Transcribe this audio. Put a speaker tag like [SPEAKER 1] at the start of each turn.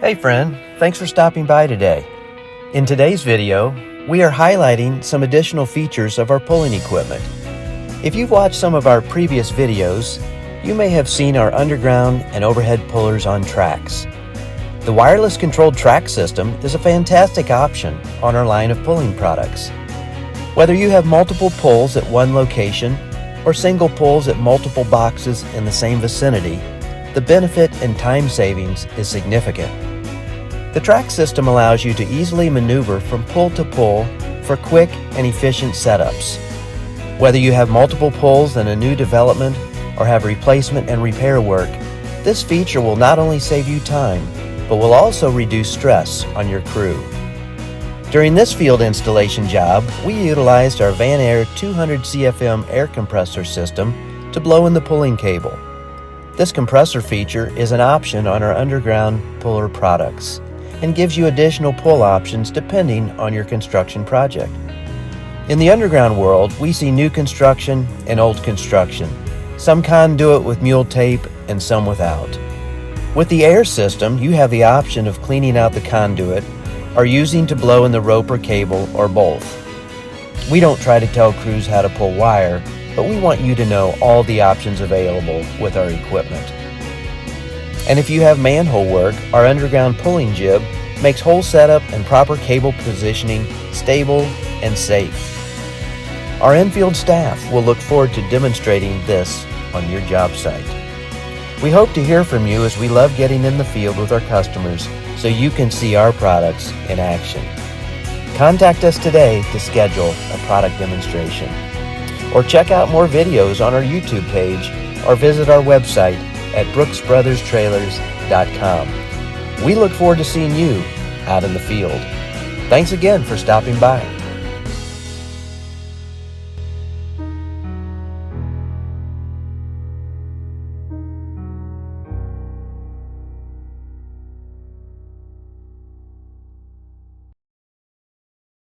[SPEAKER 1] Hey friend, thanks for stopping by today. In today's video, we are highlighting some additional features of our pulling equipment. If you've watched some of our previous videos, you may have seen our underground and overhead pullers on tracks. The wireless controlled track system is a fantastic option on our line of pulling products. Whether you have multiple pulls at one location or single pulls at multiple boxes in the same vicinity, the benefit and time savings is significant. The track system allows you to easily maneuver from pull to pull for quick and efficient setups. Whether you have multiple pulls in a new development or have replacement and repair work, this feature will not only save you time, but will also reduce stress on your crew. During this field installation job, we utilized our Vanair 200 CFM air compressor system to blow in the pulling cable. This compressor feature is an option on our underground puller products and gives you additional pull options depending on your construction project. In the underground world, we see new construction and old construction, some conduit with mule tape and some without. With the air system, you have the option of cleaning out the conduit or using to blow in the rope or cable or both. We don't try to tell crews how to pull wire, but we want you to know all the options available with our equipment. And if you have manhole work, our underground pulling jib makes hole setup and proper cable positioning stable and safe. Our in-field staff will look forward to demonstrating this on your job site. We hope to hear from you as we love getting in the field with our customers so you can see our products in action. Contact us today to schedule a product demonstration. Or check out more videos on our YouTube page or visit our website at brooksbrotherstrailers.com. We look forward to seeing you out in the field. Thanks again for stopping by.